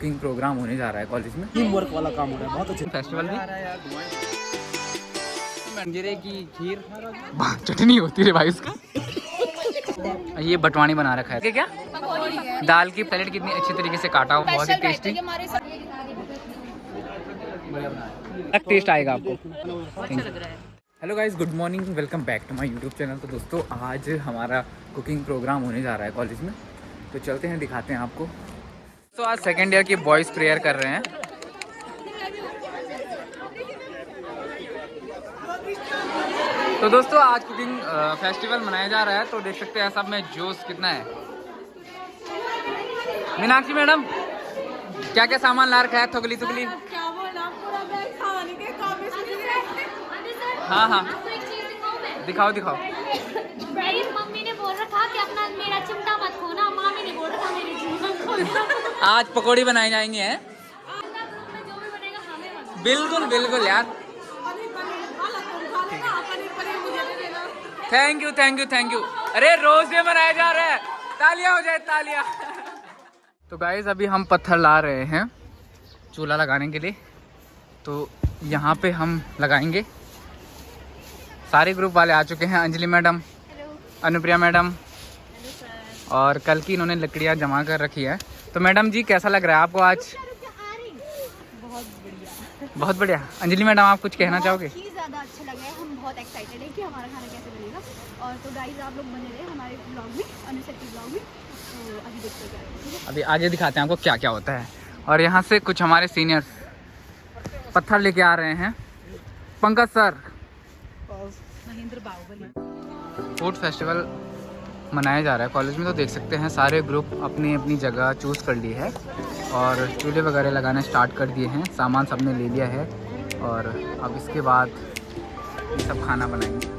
Cooking programme होने जा रहा है कॉलेज में, टीम वर्क वाला काम हो रहा है, बहुत अच्छे फेस्टिवल भी। मंजरे की खीर चटनी होती है भाई उसका। ये बटवानी बना रखा है क्या? दाल की प्लेट कितनी अच्छी तरीके से काटा हुआ, बहुत ही टेस्टी। टेस्ट आएगा आपको। Hello guys, good morning, welcome back to my YouTube channel. तो दोस्तों आज हमारा कुकिंग प्रोग्राम होने जा रहा है कॉलेज में, तो चलते हैं दिखाते हैं आपको। तो आज सेकेंड ईयर की बॉयज़ प्रेयर कर रहे हैं। तो दोस्तों आज कुकिंग फेस्टिवल मनाया जा रहा है, तो देख सकते हैं सब में जोश कितना है। मीनाक्षी मैडम क्या क्या सामान ला रखा है? थुगली थुगली। हाँ हाँ दिखाओ दिखाओ। मम्मी ने बोल रखा कि अपना मेरा चिमटा मत खोना, मामी ने बोल रखा मेरे चिमटा खोना। आज पकौड़ी बनाई जाएंगी हैं। जो भी बनेगा हमें मत। बिल्कुल बिल्कुल यार। Thank you thank you thank you. अरे रोज डे मनाया जा रहा है, तालियां हो जाए तालियां। तो गाइस अभी हम पत्थर ला रहे हैं चूल्हा लगाने के लिए, तो यहाँ पे हम लगाएंगे। सारे ग्रुप वाले आ चुके हैं, अंजलि मैडम, अनुप्रिया मैडम, और कल की इन्होंने लकड़ियाँ जमा कर रखी है। तो मैडम जी कैसा लग रहा है आपको आज? बहुत बढ़िया। अंजलि मैडम आप कुछ कहना चाहोगे? ही ज़्यादा अच्छा लग रहा है, हम बहुत एक्साइटेड है कि हमारा खाना कैसे बनेगा। और तो गाइस आप लोग बने रहे हमारे ब्लॉग में, अनुसक्ति ब्लॉग में। तो अभी देखते हैं क्या है, ठीक है? अभी आगे दिखाते हैं आपको क्या क्या होता है। और यहाँ से कुछ हमारे सीनियर्स पत्थर लेके आ रहे हैं। पंकज सर, फूड फेस्टिवल मनाया जा रहा है कॉलेज में, तो देख सकते हैं सारे ग्रुप अपनी अपनी जगह चूज़ कर ली है और चूल्हे वगैरह लगाने स्टार्ट कर दिए हैं। सामान सबने ले लिया है और अब इसके बाद ये सब खाना बनाएंगे।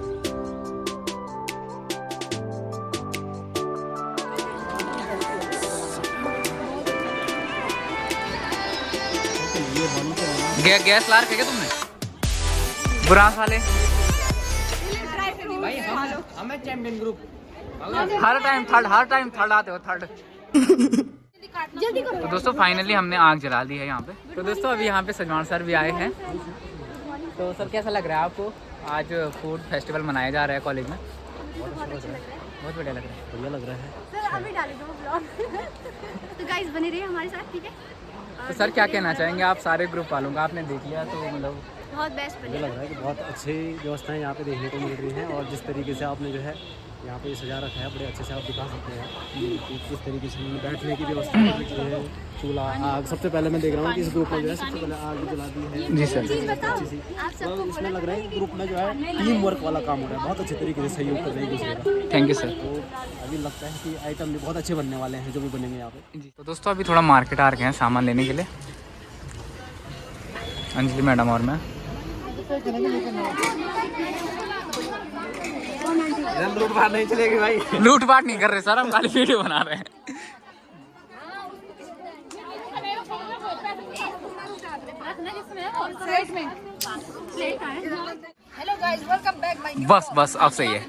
गैस ला रखे क्या तुमने? बुरास वाले भाई हमें चैंपियन ग्रुप हर टाइम थर्ड आते हो, थर्ड। जल्दी करो। तो दोस्तों फाइनली हमने आग जला दी है यहाँ पे। तो दोस्तों अभी यहाँ पे सजवान सर भी आए हैं। तो सर कैसा लग रहा है आपको? आज फूड फेस्टिवल मनाया जा रहा है कॉलेज में। बहुत अच्छा लग रहा है बहुत बढ़िया लग रहा है। बढ़िया लग रहा है सर, अभी डाले दो ब्लॉग। तो गाइस बने रहिए हमारे साथ, ठीक है? तो सर क्या कहना चाहेंगे आप सारे ग्रुप वालों का? आपने देख लिया तो मतलब बहुत बेस्ट मुझे बनेगा। लग रहा है कि बहुत अच्छी व्यवस्थाएं यहाँ पे देखने को मिल रही हैं, और जिस तरीके से आपने जो है यहाँ पे सजा रखा है, बड़े अच्छे से आप दिखा सकते हैं कि किस तरीके से बैठने की व्यवस्था रखी है। चूल्हा, आग, सबसे पहले मैं देख रहा हूँ कि इस ग्रुप में जो है सबसे पहले आग जला दी है। जी सर। अच्छी सी। तो इसमें लग रहा है कि ग्रुप में जो है टीम वर्क वाला काम हो रहा है, बहुत अच्छे तरीके से सहयोग कर रहे हैं एक दूसरे का। Thank you sir. तो अभी लगता है कि आइटम भी बहुत अच्छे बनने वाले हैं जो भी बनेंगे यहाँ पे। जी तो दोस्तों अभी थोड़ा मार्केट आ रखे हैं सामान लेने के लिए, अंजलि मैडम और मैं। लूट पाट नहीं चलेगी भाई। लूट पाट नहीं कर रहे सर, हम खाली वीडियो बना रहे हैं। Hello guys, welcome back my. बस बस अब सही है।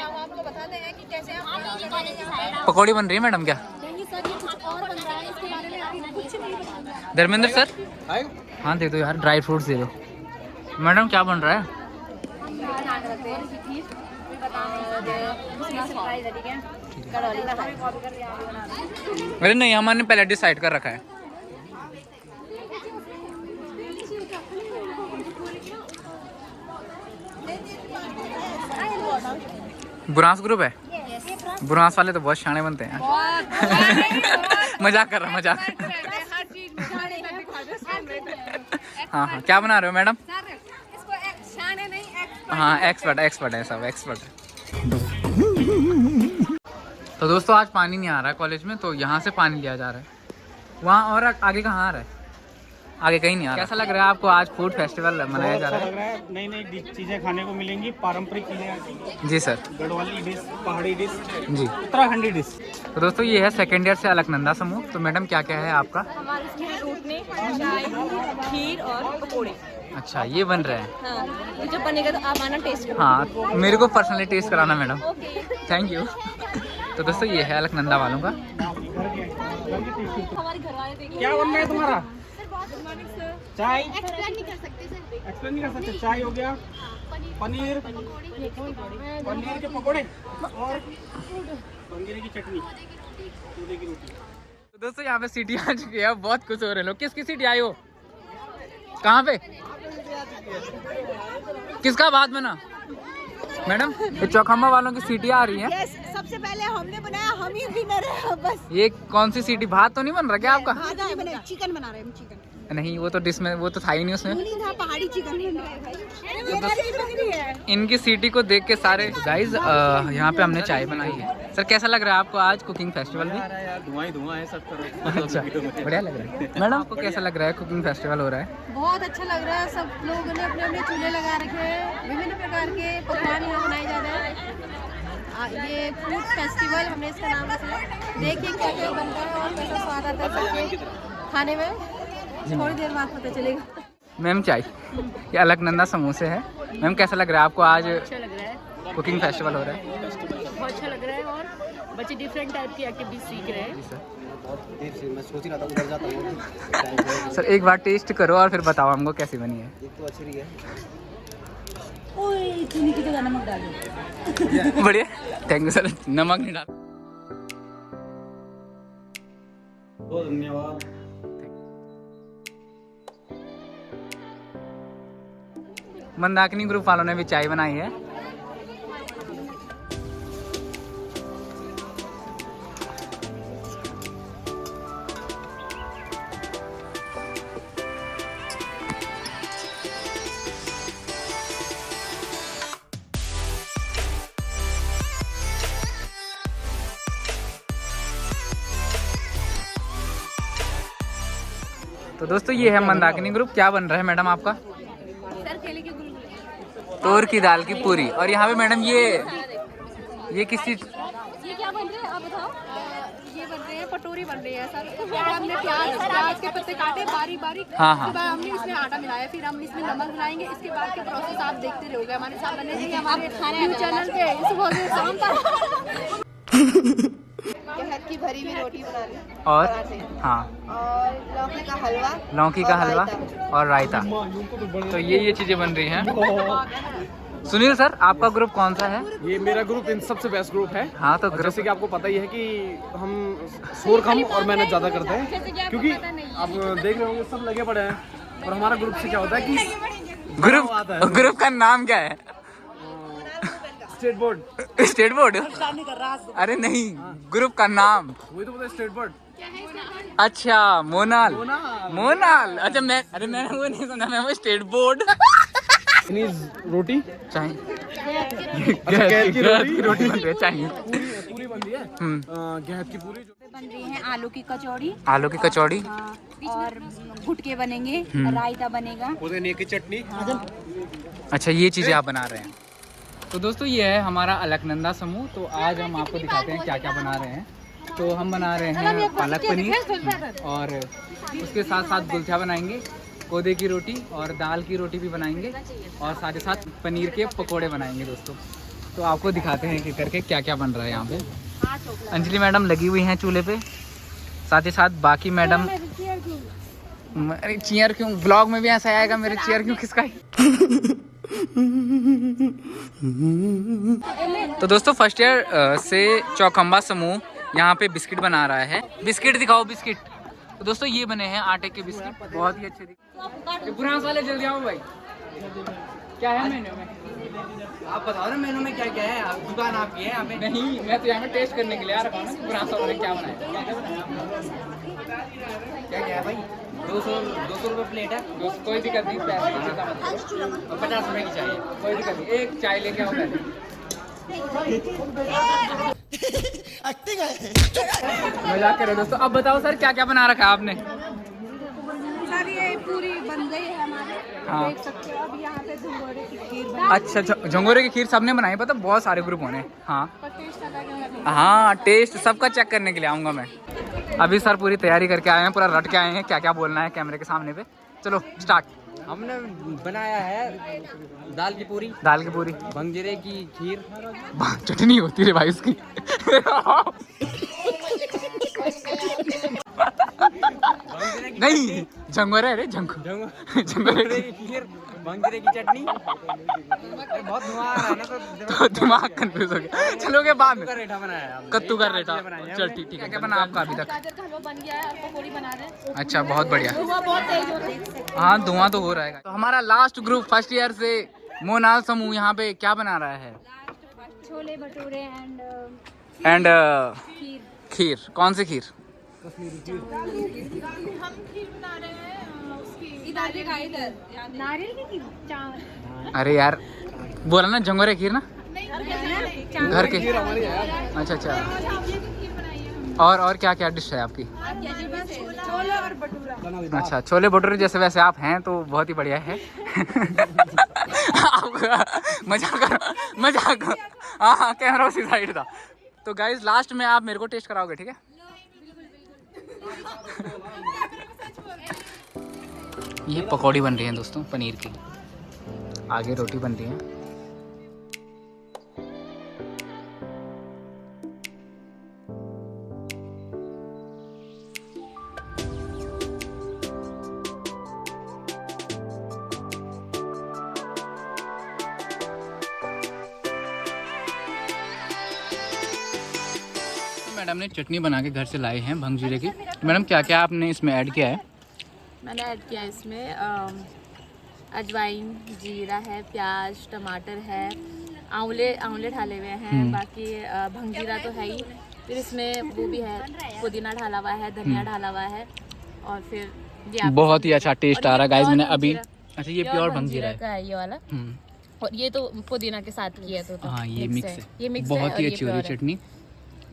आपको बताते हैं कि कैसे हम पकौड़ी बन रही है मैडम क्या? और बन रहा है, इसके बारे में अभी कुछ नहीं पता। धर्मेंद्र सर हाँ दे दो यार, ड्राई फ्रूट्स दे दो। मैडम क्या बन रहा है? अरे नहीं, हमने पहले डिसाइड कर रखा है। बुरांस ग्रुप है? बुरांस वाले तो बहुत शाणे बनते हैं। मजाक कर रहा, मजाक। हाँ हाँ क्या बना रहे हो मैडम? हाँ एक्सपर्ट है सब, एक्सपर्ट है। तो दोस्तों आज पानी नहीं आ रहा है कॉलेज में, तो यहाँ से पानी लिया जा रहा है। वहाँ और आगे कहाँ आ रहा है? आगे कहीं नहीं आ रहा। कैसा लग रहा है आपको? आज फूड फेस्टिवल मनाया जा रहा है। लग रहा है नई नई चीज़ें खाने को मिलेंगी, पारंपरिक चीज़ें। जी सर। गढ़वाली डिश, पहाड़ी डिश, जी। उत्तराखंडी डिश। तो दोस्तों ये है सेकेंड ईयर से अलकनंदा समूह। तो मैडम क्या क्या है आपका? हमारे इसमें रोटने, चाय, खीर और पकौड़े। अच्छा ये बन रहा है। हाँ, तो जब बनेगा तो आप आना टेस्ट करो। हाँ मेरे को पर्सनली टेस्ट कराना मैडम। Thank you. तो दोस्तों ये है अलकनंदा वालों का। हमारे घर वाले देखेंगे। क्या बनना है तुम्हारा? चाय एक्सप्लेन नहीं कर सकते सर। एक्सप्लेन नहीं कर सकते। चाय हो गया, पनीर, पनीर के पकोड़े और बंगेरे की चटनी, दूधे की रोटी। तो दोस्तों यहाँ पे सीटी आ चुकी है, बहुत खुश हो रहे हैं लोग। किसकी सीटी आई हो? कहाँ पे? किसका बात बना? मैडम ये चौखम्बा वालों की सीटी आ रही है। यस, सबसे पहले हमने बनाया, हम ही विनर है बस। ये कौन सी सीटी? भात तो नहीं बन रहा क्या आपका? भात बना, चिकन बना रहे हैं हम, चिकन नहीं, वो तो डिश में वो तो था ही नहीं उसमें। नहीं था, पहाड़ी चिकन बन रहा है भाई। ये बकरी है। इनकी सीटी को देख के सारे गाइज यहाँ पे हमने चाय बनाई है। सर कैसा लग रहा है आपको आज कुकिंग फेस्टिवल भी? धुआं ही धुआं है सब तरफ। अच्छा, बढ़िया लग रहा है। मैडम आपको कैसा लग रहा है कुकिंग फेस्टिवल हो रहा है? बहुत अच्छा लग रहा है। सब लोगों ने अपने अपने चूल्हे लगा रखे हैं, विभिन्न प्रकार के पकवान यहाँ बनाए जा रहे हैं। ये फूड फेस्टिवल हमने इसका नाम रखा है। देखिए क्या क्या बनता है और कैसा स्वाद आता है सबके खाने में। थोड़ी देर बाद पता चलेगा। मैम चाय, ये अलकनंदा समोसे है। मैम कैसा लग रहा है आपको आज अच्छा लग रहा है, कुकिंग फेस्टिवल हो रहा है? बहुत अच्छा लग रहा है और बच्चे डिफरेंट टाइप की एक्टिविटीज सीख रहे हैं। बहुत देर से मैं सोच ही रहा था उधर जाता हूँ। सर एक बार टेस्ट करो और फिर बताओ हमको कैसी बनी है। एक तो अच्छी रही है। ओए चीनी की जगह नमक डाल दो। बढ़िया, थैंक यू सर। नमक नहीं डाल। बहुत धन्यवाद। मंदाकिनी ग्रुप वालों ने भी चाय बनाई है। तो दोस्तों ये है मंदाकिनी ग्रुप। क्या बन रहा है मैडम आपका? सर केले के गुलगुले। तोर की दाल की पूरी। और यहाँ पे मैडम ये किस चीज? ये क्या बन रहे हैं आप बताओ? ये बन रहे हैं पटोरी बन रही है सर। हमने प्याज के पत्ते काटे बारीक बारीक। हाँ, हाँ। उसके बाद हमने इसमें आटा मिलाया, फिर हम इसमें नमक मिलाएंगे। इसके बाद के प्रोसेस आप देखते रहोगे हमारे साथ बने रहेंगे हमारे न्यूज़ चैनल पे सुबह से शाम तक। शहद की भरी हुई रोटी बना ली और हाँ, और लौकी का हलवा। लौकी का हलवा और रायता। तो ये चीजें बन रही हैं। सुनील सर आपका ग्रुप कौन सा है? ये मेरा ग्रुप इन सबसे बेस्ट ग्रुप है। हाँ तो और ग्रुप जैसे कि आपको पता ही है कि हम शोर कम और मेहनत ज़्यादा करते हैं, क्योंकि आप देख रहे होंगे सब लगे पड़े हैं। और हमारा ग्रुप से क्या होता है कि ग्रुप का नाम क्या है? State board. State board? अरे नहीं, ग्रुप का नाम। वही तो बोलते स्टेट बोर्ड। अच्छा मोनाल। मोनाल, अच्छा मैंने वो नहीं सुना, मैं वो स्टेट बोर्ड। रोटी चाहिए गैस की रोटी बन रही है, चाहिए पूरी बन रही है। गैस की पूरी बन रही है आलू की कचौड़ी आलू की कचौड़ी और गुटके बनेंगे, रायता बनेगा। पुदीने की चटनी। अच्छा ये चीज़ें आप बना रहे हैं। तो दोस्तों ये है हमारा अलकनंदा समूह। तो आज हम आपको दिखाते हैं क्या क्या बना रहे हैं। तो हम बना रहे हैं पालक पनीर और उसके साथ साथ गुलछा बनाएंगे, कोदे की रोटी और दाल की रोटी भी बनाएंगे और साथ ही साथ पनीर के पकोड़े बनाएंगे दोस्तों। तो आपको दिखाते हैं कि करके क्या क्या बन रहा है यहाँ पे। अंजलि मैडम लगी हुई हैं चूल्हे पे, साथ ही साथ बाकी मैडम। अरे चेयर क्यों? ब्लॉग में भी ऐसा आएगा मेरे चेयर क्यों खिसकाई? तो दोस्तों फर्स्ट ईयर से चौखम्बा समूह यहाँ पे बिस्किट बना रहा है। बिस्किट दिखाओ, बिस्किट। तो दोस्तों ये बने हैं आटे के बिस्किट, बहुत ही अच्छे दिखे। बुरा वाले जल्दी आओ भाई। क्या है मेन्यू में? आप बताओ ना मेनू में क्या क्या है। आप दुकान आपकी है यहाँ पे? नहीं, मैं तो यहाँ पे टेस्ट करने के लिए आ रखा हूँ ना। बुरा वाले क्या बनाया? क्या क्या है भाई? 200 रुपये प्लेट है। कोई दिक्कत नहीं, पैसे की चिंता मत करो। और 50 रुपये की चाहिए, कोई दिक्कत नहीं। एक चाय लेके आओ पहले। मजाक करो दोस्तों। अब बताओ सर क्या क्या बना रखा है आपने? सर ये पूरी बन गई है हमारे, हाँ। देख सकते हो। अब यहाँ पे झंगोरे की खीर अच्छा, झंगोरे की खीर सबने बनाई? पता बहुत सारे ग्रुप होने। हाँ का टेस्ट अलग है। हाँ, टेस्ट सबका चेक करने के लिए आऊँगा मैं। अभी सर पूरी तैयारी करके आए हैं, पूरा रट के आए हैं क्या क्या बोलना है कैमरे के सामने पे। चलो स्टार्ट। हमने बनाया है दाल की पूरी, बंगेरे की खीर, चटनी होती है भाई उसकी। नहीं झंगोरे रे झंगोरे की खीर, बंगरे की चटनी। अरे बहुत धुआं आ रहा है ना, तो दिमाग कंफ्यूज हो गया। चलोगे बाद में का रेठा बनाया है। कद्दू का रेठा। चल ठीक है। क्या बना आपका अभी तक? गाजर का हलवा बन गया है और पकौड़ी बना रहे हैं। अच्छा बहुत बढ़िया। धुआं बहुत तेज हो रहा है। हाँ धुआं तो हो रहा है। तो हमारा लास्ट ग्रुप फर्स्ट ईयर से मोनाल समूह यहाँ पे क्या बना रहा है? छोले भटूरे एंड खीर। कौन सी खीर? नारियल की खीर, चावल। अरे यार बोला ना झंगोरे खीर ना, घर के। अच्छा। और क्या क्या डिश है आपकी? अच्छा छोले भटूरे जैसे वैसे आप हैं तो बहुत ही बढ़िया है। मजाक करो। हाँ कैमरा उसी साइड था। तो गाइज लास्ट में आप मेरे को टेस्ट कराओगे, ठीक है? ये पकौड़ी बन रही है दोस्तों पनीर की, आगे रोटी बन रही है। मैडम ने चटनी बना के घर से लाए हैं भंग जीरे की। मैडम क्या क्या आपने इसमें ऐड किया है? मैंने ऐड किया है इसमें अजवाइन, जीरा है, प्याज, टमाटर है, आंवले ढाले हुए हैं, बाकी भंगजीरा तो है ही, फिर इसमें वो भी है, पुदीना ढाला हुआ है, धनिया ढाला हुआ है, और फिर ये बहुत ही अच्छा टेस्ट आ रहा है गाइस। मैंने अभी अच्छा ये प्योर भंगजीरा भंगजीरा का है ये वाला, और ये तो पुदीना के साथ किया तो हाँ ये मिक्स है। ये मिक्स बहुत ही अच्छी हो रही है चटनी।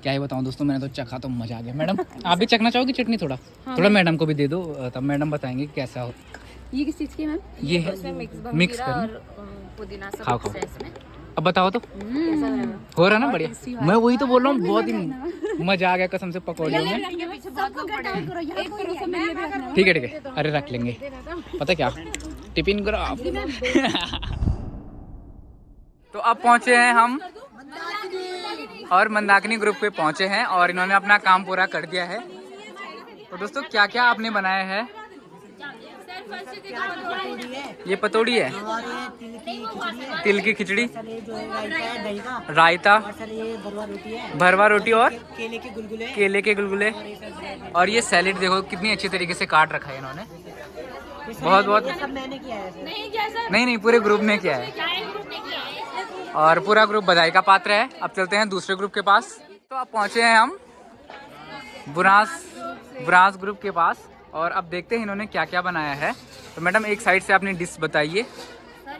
क्या ही बताऊँ दोस्तों, मैंने तो चखा तो मजा आ गया। मैडम आप भी चखना चाहोगी चटनी? थोड़ा मैडम को भी दे दो, तब मैडम बताएंगे कैसा हो। ये किस चीज़ की मैम? ये है मिक्स कर। और पुदीना सब खाओ है इसमें। अब बताओ तो हो रहा ना बढ़िया? मैं वही तो बोल रहा हूँ, बहुत ही मजा आ गया कसम से पकौड़ियों में। ठीक है अरे रख लेंगे। पता क्या टिफिन करो आप। तो अब पहुंचे हैं हम और मंदाकिनी ग्रुप पे पहुंचे हैं और इन्होंने अपना काम पूरा कर दिया है। तो दोस्तों क्या क्या आपने बनाया है? ये पतोड़ी है, तिल की खिचड़ी, रायता, भरवा रोटी और केले के गुलगुले। और ये सैलेड देखो कितनी अच्छी तरीके से काट रखा है इन्होंने। बहुत नहीं पूरे ग्रुप ने किया है और पूरा ग्रुप बधाई का पात्र है। अब चलते हैं दूसरे ग्रुप के पास। तो अब पहुंचे हैं हम बुरास ग्रुप के पास और अब देखते हैं इन्होंने क्या क्या बनाया है। तो मैडम एक साइड से अपनी डिश बताइए। सर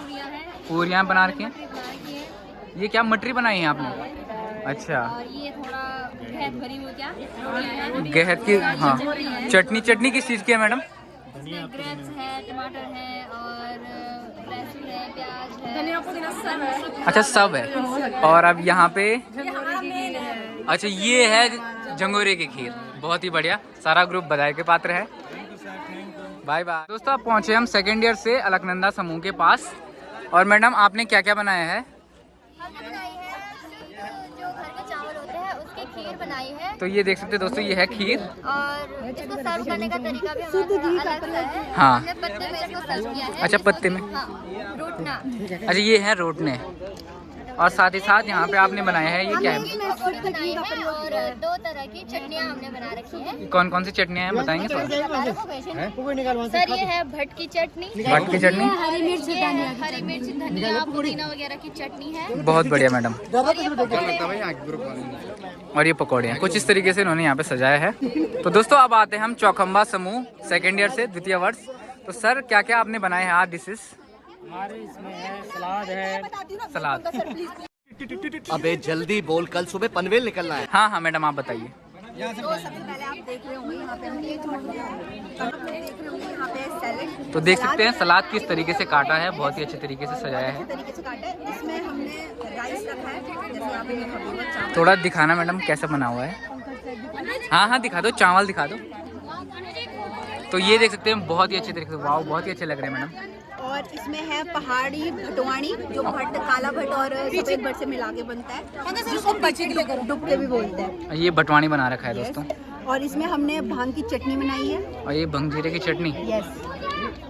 ये पूरियाँ बना रखी हैं। ये क्या मटरी बनाई है आपने? अच्छा और ये थोड़ा गहत भरी हुई क्या गहत की। हाँ चटनी किस चीज़ की है मैडम? ग्रेप्स है, टमाटर है और लहसुन है, प्याज है, धनिया पुदीना सब है। अच्छा सब है। और अब यहाँ पे अच्छा ये है झंगोरे की खीर। बहुत ही बढ़िया, सारा ग्रुप बधाई के पात्र है। बाय बाय दोस्तों। अब पहुँचे हम सेकेंड ईयर से अलकनंदा समूह के पास। और मैडम आपने क्या क्या बनाया है? हमने बनाई है जो घर के चावल होते हैं उसकी खीर बनाई है। तो ये देख सकते हैं दोस्तों, ये है खीर और इसको सर्व करने का तरीका भी हमारा अलग सा है। हाँ। हमने पत्ते में इसको सर्व किया है। अच्छा पत्ते में। हाँ, रोटना। अच्छा ये है रोटने। और साथ ही साथ यहाँ पे आपने बनाया है ये क्या है? पकौड़ी बनाई है और 2 तरह की चटनियाँ हमने बना रखी है। कौन कौन सी चटनियाँ हैं बताएंगे थोड़ा? सर ये है भट्ट की चटनी, भट्ट की चटनी, हरी मिर्च धनिया पुदीना वगैरह की चटनी है। बहुत बढ़िया मैडम। और ये पकौड़े हैं कुछ इस तरीके से इन्होंने यहाँ पे सजाया है। तो दोस्तों अब आते हैं हम चौखंबा समूह सेकेंड ईयर से द्वितीय वर्ष। तो सर क्या क्या आपने बनाए हैं आज डिशेस? हमारे इसमें है सलाद है। सलाद। अबे जल्दी बोल, कल सुबह पनवेल निकलना है। हाँ मैडम आप बताइए। तो देख सकते हैं सलाद किस तरीके से काटा है, बहुत ही अच्छे तरीके से सजाया है। इसमें हमने राइस रखा है, जैसे आप ये थोड़ा दिखाना मैडम कैसा बना हुआ है। हाँ दिखा दो, चावल दिखा दो। तो ये देख सकते हैं बहुत ही अच्छे तरीके से, वाह बहुत ही अच्छे लग रहे हैं मैडम। और इसमें है पहाड़ी भटवानी, जो भट्ट काला भट्ट और सफेद भट्ट से मिला के बनता है, जिसको डुबके भी बोलते हैं। ये भटवानी बना रखा है दोस्तों। और इसमें हमने भांग की चटनी बनाई है। और ये भंगजीरे की चटनी। यस।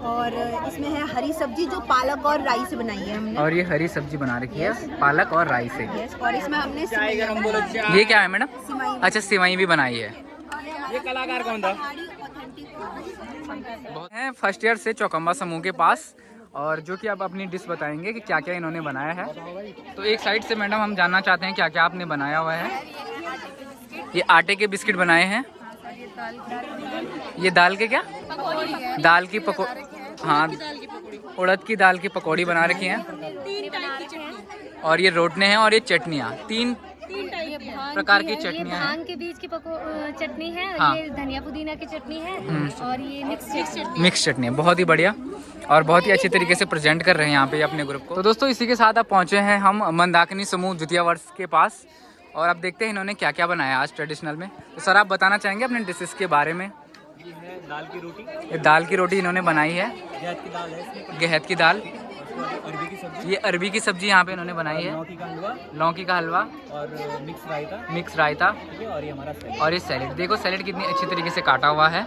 और इसमें है हरी सब्जी जो पालक और राई से बनाई है हमने। और ये हरी सब्जी बना रखी है पालक और राई से। यस। और इसमें हमने ये क्या है मैडम? अच्छा, सिवाई भी बनाई है। ये कलाकार कौन था? हैं फर्स्ट ईयर से चौकम्बा समूह के पास, और जो कि अब अपनी डिश बताएंगे कि क्या क्या इन्होंने बनाया है। तो एक साइड से मैडम हम जानना चाहते हैं क्या क्या आपने बनाया हुआ है। ये आटे के बिस्किट बनाए हैं। ये दाल के क्या? दाल की पकौड़ी। हाँ, उड़द की दाल की पकौड़ी बना रखी हैं। और ये रोटने हैं और ये चटनियाँ, 3 प्रकार की चटनियाँ हैं। भांग के बीज की चटनी है। हाँ। ये धनिया पुदीना की चटनी है। और ये मिक्स चटनी है। बहुत ही बढ़िया और बहुत ही अच्छे तरीके से प्रेजेंट कर रहे हैं यहाँ पे अपने ग्रुप को। तो दोस्तों इसी के साथ अब पहुँचे हैं हम मंदाकिनी समूह द्वितीय वर्ष के पास, और अब देखते हैं इन्होंने क्या क्या बनाया आज ट्रेडिशनल में। तो सर आप बताना चाहेंगे अपने डिशेस के बारे में? ये है दाल की रोटी। ये दाल की रोटी इन्होंने बनाई है। गहत की दाल है इसमें। गहत की दाल। अरबी की सब्जी। ये अरबी की सब्जी यहाँ पे इन्होंने बनाई है। लौकी का हलवा। लौकी का हलवा और मिक्स रायता। मिक्स रायता। ठीक है। और ये हमारा सैलेड। और ये सैलेड, देखो सैलेड कितनी अच्छी तरीके से काटा हुआ है।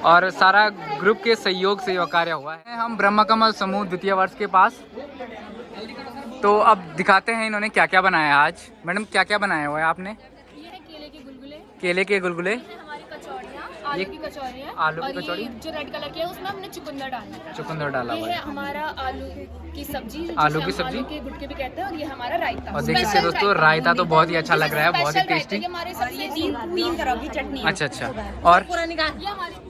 और सारा ग्रुप के सहयोग से यह कार्य हुआ है। हम ब्रह्म कमल समूह द्वितीय वर्ष के पास। तो अब दिखाते हैं इन्होंने क्या क्या बनाया आज। मैडम क्या क्या बनाया हुआ है आपने? ये है केले के गुलगुले, केले के गुलगुले। हमारी कचौड़ियाँ, आलू की कचौड़ी है। आलू की और कचौड़ी। ये जो रेड कलर की है उसमें हमने चुकंदर डाला है। चुकंदर डाला ये हुआ है है। हमारा आलू की सब्जी, आलू की सब्जी। आलू के गुटके भी कहते हैं। और ये हमारा रायता। और देख सकते हैं दोस्तों, रायता तो बहुत ही अच्छा लग रहा है, बहुत ही टेस्टी। हमारे सबसे तीन तरह की चटनी है। अच्छा अच्छा। और ये हमारी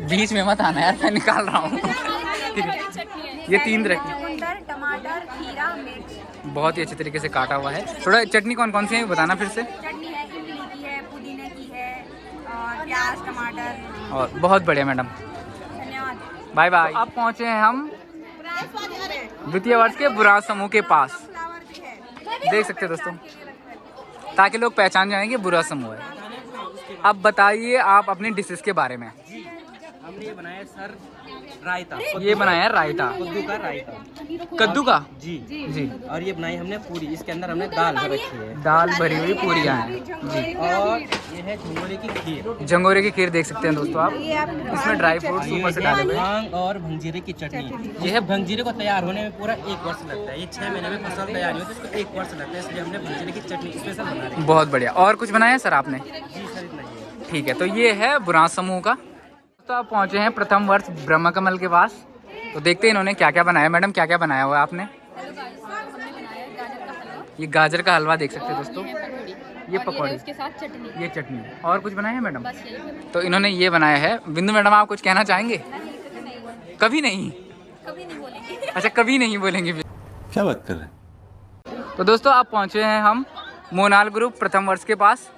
बीच में मत आना यार, मैं निकाल रहा हूँ। चटनी है। ये 3 तरह की। चुकंदर, टमाटर, खीरा, मिर्च। बहुत ही अच्छे तरीके से काटा हुआ है। थोड़ा चटनी कौन कौन सी है बताना फिर से। चटनी है इमली की है, पुदीने की है, और प्याज, टमाटर। और बहुत बढ़िया मैडम, धन्यवाद। Bye bye. अब पहुँचे हैं हम द्वितीय वर्ष के बुरांस समूह के पास। देख सकते हैं दोस्तों, ताकि लोग पहचान जाएंगे बुरा समूह है। अब बताइए आप अपनी डिशेस के बारे में। हमने ये बनाया है सर रायता। ये बनाया है रायता। कद्दू का रायता। कद्दू का। जी जी। और ये बनाई हमने पूरी। इसके अंदर हमने दाल भर रखी है। दाल भरी हुई पूरियाँ हैं जी। और ये है झुंगोरे की खीर। जंगोरे की खीर देख सकते हैं दोस्तों आप। इसमें ड्राई फ्रूट्स ऊपर से डाले हुए हैं। भांग और भंगजीरे की चटनी। ये है भंगजीरे को तैयार होने में पूरा 1 वर्ष लगता है। ये 6 महीने में फसल तैयार होती है, इसको 1 वर्ष लगता है, इसलिए हमने भंगजीरे की चटनी स्पेशल बना रही है। बहुत बढ़िया। और कुछ बनाया है सर आपने? जी सर, इतना ही है। ठीक है, तो ये है बुरांस समूह का। तो आप पहुँचे हैं प्रथम वर्ष ब्रह्म कमल के पास। तो देखते हैं इन्होंने क्या क्या बनाया। मैडम क्या क्या बनाया हुआ है आपने? ये गाजर का हलवा देख सकते हैं दोस्तों। ये पकौड़ी। उसके साथ चटनी। ये चटनी। और कुछ बनाया है मैडम? तो इन्होंने ये बनाया है। बिंदु मैडम आप कुछ कहना चाहेंगे? कभी नहीं। अच्छा, कभी नहीं बोलेंगे। क्या बात कर रहे हैं? तो दोस्तों आप पहुँचे हैं हम मोनाल ग्रुप प्रथम वर्ष के पास।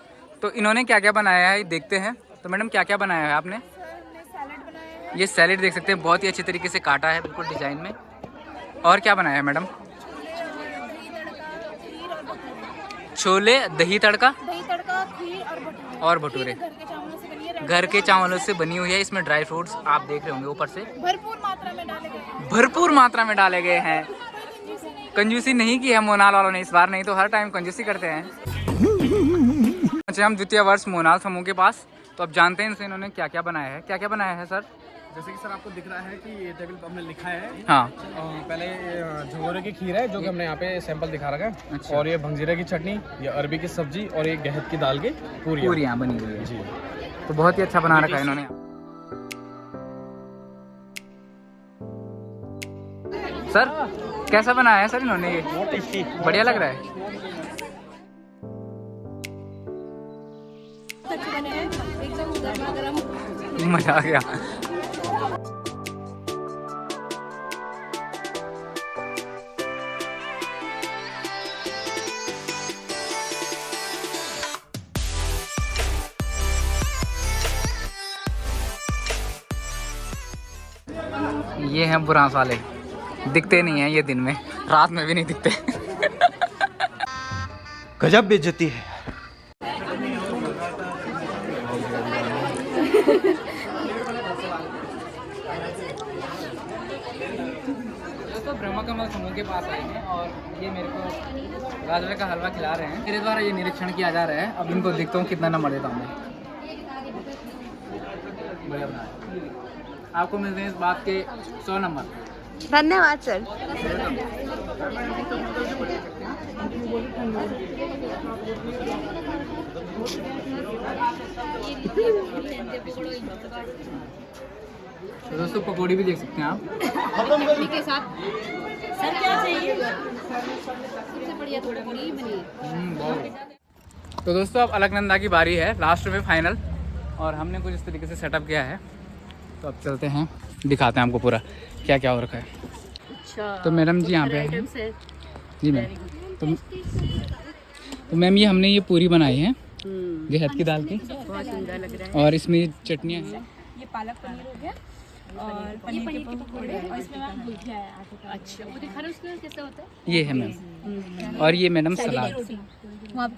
तो इन्होंने क्या क्या बनाया है देखते हैं। तो मैडम क्या क्या बनाया है आपने? ये सैलेड देख सकते हैं, बहुत ही अच्छे तरीके से काटा है, बिल्कुल डिजाइन में। और क्या बनाया है मैडम? छोले, दही तड़का और भटूरे। घर के चावलों से बनी हुई है। इसमें ड्राई फ्रूट्स आप देख रहे होंगे ऊपर से भरपूर मात्रा में डाले गए हैं। कंजूसी नहीं की है मोनाल वालों ने इस बार, नहीं तो हर टाइम कंजूसी करते हैं। अच्छा, हम द्वितीय वर्ष मोनाल समूह के पास। तो अब जानते हैं इनसे इन्होंने क्या क्या बनाया है। क्या क्या बनाया है सर? जैसे कि सर आपको दिख रहा है कि ये टेबल पर हमने लिखा है। हाँ। पहले झंगोरे की खीर है जो कि हमने यहाँ पे सैंपल दिखा रखा है। अच्छा। और ये भंगजीरे की चटनी, ये अरबी की सब्जी और ये गहत की दाल की पूरियाँ बनी हुई है जी। तो बहुत ही अच्छा बना रखा है इन्होंने। सर कैसा बनाया है सर इन्होंने? ये बहुत टेस्टी, बढ़िया लग रहा है। मजा आ गया। ये हैं बुरांस वाले, दिखते नहीं हैं ये दिन में, रात में भी नहीं दिखते। गजब बेइज्जती है। दोस्तों ब्रह्म लोग समूह के पास आए हैं और ये मेरे को गाजर का हलवा खिला रहे हैं। मेरे द्वारा ये निरीक्षण किया जा रहा है। अब इनको देखता हूँ कितना नंबर देता हूँ मैं। बढ़िया बना है। आपको मिलते हैं इस बात के 100 नंबर। धन्यवाद सर। तो दोस्तों पकौड़ी भी देख सकते हैं आप के साथ सर क्या चाहिए सबसे बढ़िया थोड़ा पनीर पनीर। तो दोस्तों अब अलकनंदा की बारी है, लास्ट में फाइनल, और हमने कुछ इस तरीके से सेटअप किया है। तो अब चलते हैं, दिखाते हैं आपको पूरा क्या क्या हो रखा है। अच्छा, तो मैडम जी यहाँ पे हैं। जी मैम। तो मैम ये हमने ये पूरी बनाई है गेहूं की दाल की, बहुत सुंदर लग रहा है। और इसमें चटनियाँ हैं। ये पालक पनीर हो गया और पनीर के पकौड़े और इसमें मैम भुजिया है आटे का। अच्छा वो दिखा रहे उसमें कैसा होता है? ये है मैम, और ये मैडम सलाद,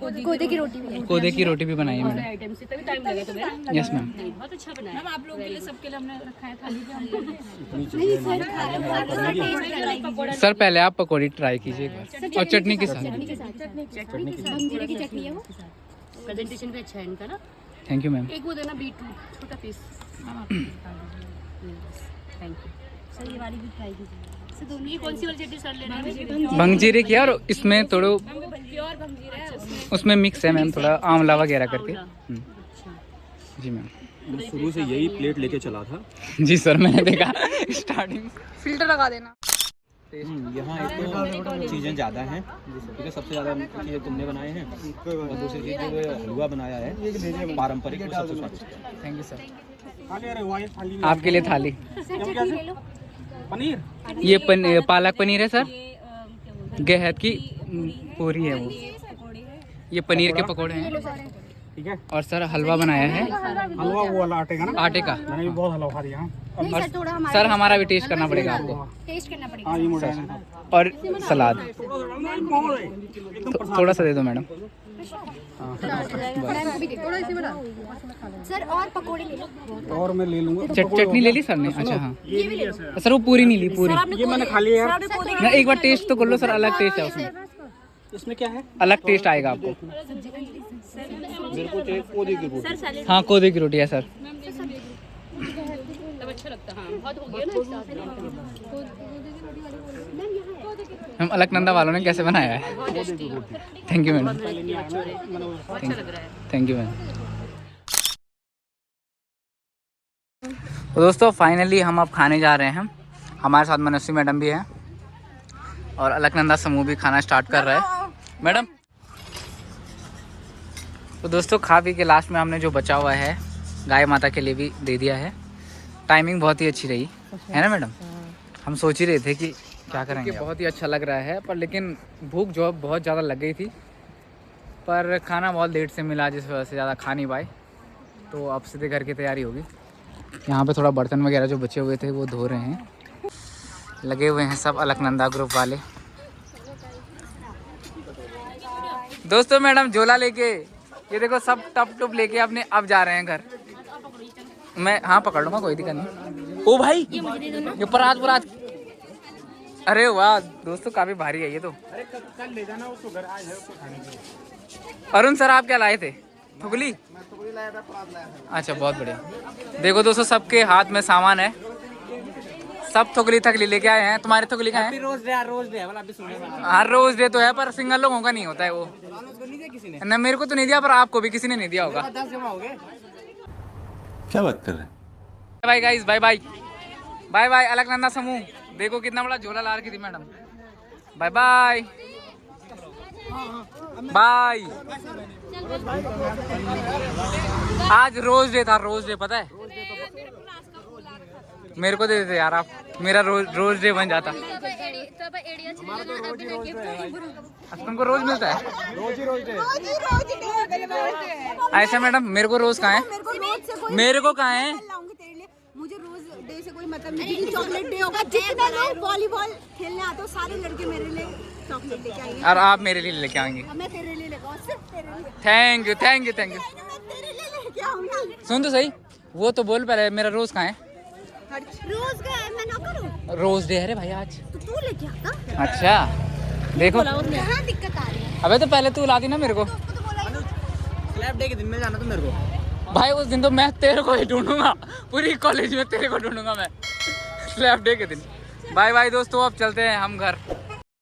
कोदे की रोटी भी है। कोदे की रोटी भी बनाई है मैडम। आइटम से तभी टाइम लगा तुम्हें। Yes ma'am. बहुत अच्छा बनाया मैम आप लोगों के लिए सबके लिए हमने रखा है थाली पे हमको। सर पहले आप पकौड़ी ट्राई कीजिए एक बार, और चटनी के साथ। भंगीरे की चटनी है वो। प्रेजेंटेशन भी अच्छा है इनका ना। Thank you ma'am. एक वो देना बीटरूट छोटा पीस। Thank you sir. ये वाली भी ट्राई कीजिए सर। दोनों ये कौन सी वाली चटनी सर लेना है? भंगजीरे की, और इसमें थोड़ा प्योर भंगीरा है उसमें। उसमें मिक्स है मैम, थोड़ा आंवला वगैरह करके। जी मैम। शुरू से यही प्लेट लेके चला था। जी सर मैंने देखा स्टार्टिंग। फिल्टर लगा देना। यहाँ एक तो चीज़ें ज़्यादा हैं, ठीक है, सबसे ज़्यादा चीज़ें तुमने बनाए हैं, और दूसरी चीज़ जो हलवा बनाया है पारंपरिक, वो सबसे स्वादिष्ट है। Thank you sir. थाली आपके लिए थाली। पनीर ये पालक पनीर है सर, गेहूं की पूरी है वो, ये पनीर के पकौड़े हैं, ठीक है। और सर हलवा बनाया है। हलवा वो वाला आटे का ना? आटे का। मैंने भी बहुत हलवा खा दिया। और सर हमारा भी टेस्ट करना पड़ेगा आपको। टेस्ट करना पड़ेगा। हाँ ये मोटा है। और सलाद थोड़ा सा दे दो मैडम। सर और पकोड़े ले लो। और मैं ले लूँगा। चटनी ले ली सर ने? अच्छा हाँ सर, वो पूरी नहीं ली, पूरी ये मैंने खा लिया यार। ना, एक बार टेस्ट तो कर लो सर, अलग टेस्ट है उसमें, इसमें क्या है? अलग टेस्ट आएगा आपको। मेरे को चाहिए कोदे की रोटी। हाँ कोदे की रोटी है सर। तब अच्छा लगता है। हाँ बहुत हो गया ना। हम अलकनंदा वालों ने कैसे बनाया है? Thank you madam. अच्छा लग रहा है। Thank you ma'am. तो दोस्तों फाइनली हम अब खाने जा रहे हैं। हमारे साथ मनस्वी मैडम भी है, और अलकनंदा समूह भी खाना स्टार्ट कर रहा है। मैडम तो दोस्तों खा पी के लास्ट में हमने जो बचा हुआ है गाय माता के लिए भी दे दिया है। टाइमिंग बहुत ही अच्छी रही है ना मैडम? हम सोच ही रहे थे कि क्या करेंगे। बहुत ही अच्छा लग रहा है, पर लेकिन भूख जो बहुत ज़्यादा लग गई थी, पर खाना बहुत लेट से मिला जिस वजह से ज़्यादा खा नहीं पाए। तो अब सीधे घर की तैयारी होगी। यहाँ पे थोड़ा बर्तन वगैरह जो बचे हुए थे वो धो रहे हैं, लगे हुए हैं सब अलकनंदा ग्रुप वाले। दोस्तों मैडम झोला लेके, ये देखो सब टप टप लेके अपने अब जा रहे हैं घर। मैं हाँ पकड़ लूँगा, कोई दिक्कत नहीं। ओ भाई ये परात। अरे वाह दोस्तों काफ़ी भारी है ये तो। कल ले जाना उसको घर, आज है उसको खाने के लिए। अरुण सर आप क्या लाए थे? थुगली? मैं तो लाया था, परात लाया था। अच्छा बहुत बढ़िया। देखो दोस्तों सबके हाथ में सामान है, सब थुगली लेके आए हैं। तुम्हारी थुगली कहाँ है? रोज डे वाला भी सुने वाला। हर रोज डे तो है, पर सिंगल लोगों का नहीं होता है वो। किसी ने ना मेरे को तो नहीं दिया, पर आपको भी किसी ने नहीं दिया होगा। 10 जमा हो गए। क्या बात कर रहे हैं? Bye guys, bye bye bye bye Alaknanda समूह। देखो कितना बड़ा झोला ला रखी थी मैडम। Bye bye bye. आज रोज डे था, रोज डे पता है? मेरे को दे देते यार आप, मेरा रोज डे बन जाता। तुमको रोज मिलता है? Rose day. ऐसा मैडम मेरे को रोज कहाँ है? मेरे को कहाँ है? मुझे रोज डे से कोई मतलब नहीं। जिस चॉकलेट डे होगा, जितने लोग वॉलीबॉल खेलने आते हो सारे लड़के मेरे लिए चॉकलेट लेके आएंगे, और आप मेरे लिए लेके आएंगे। मैं तेरे लिए लेगा, सिर्फ तेरे लिए। Thank you thank you thank you. मैं तेरे लिए लेके आऊंगा। सुन तो सही, वो तो बोल पहले मेरा रोज कहाँ है? रोज का है, मैं ना करूँ रोज डे है रे भाई आज। तो तू लेके आता। अच्छा देखो, कहाँ दिक्कत आ रही है? अबे तो पहले तू ला दी ना मेरे को। उसको तो बोला ही स्लैब डे के दिन में जाना तो मेरे को। भाई उस दिन तो मैं तेरे को ही ढूंढूंगा, पूरी कॉलेज में तेरे को ढूंढूंगा मैं, स्लैब डे के दिन। बाय बाय दोस्तों, अब चलते हैं हम घर।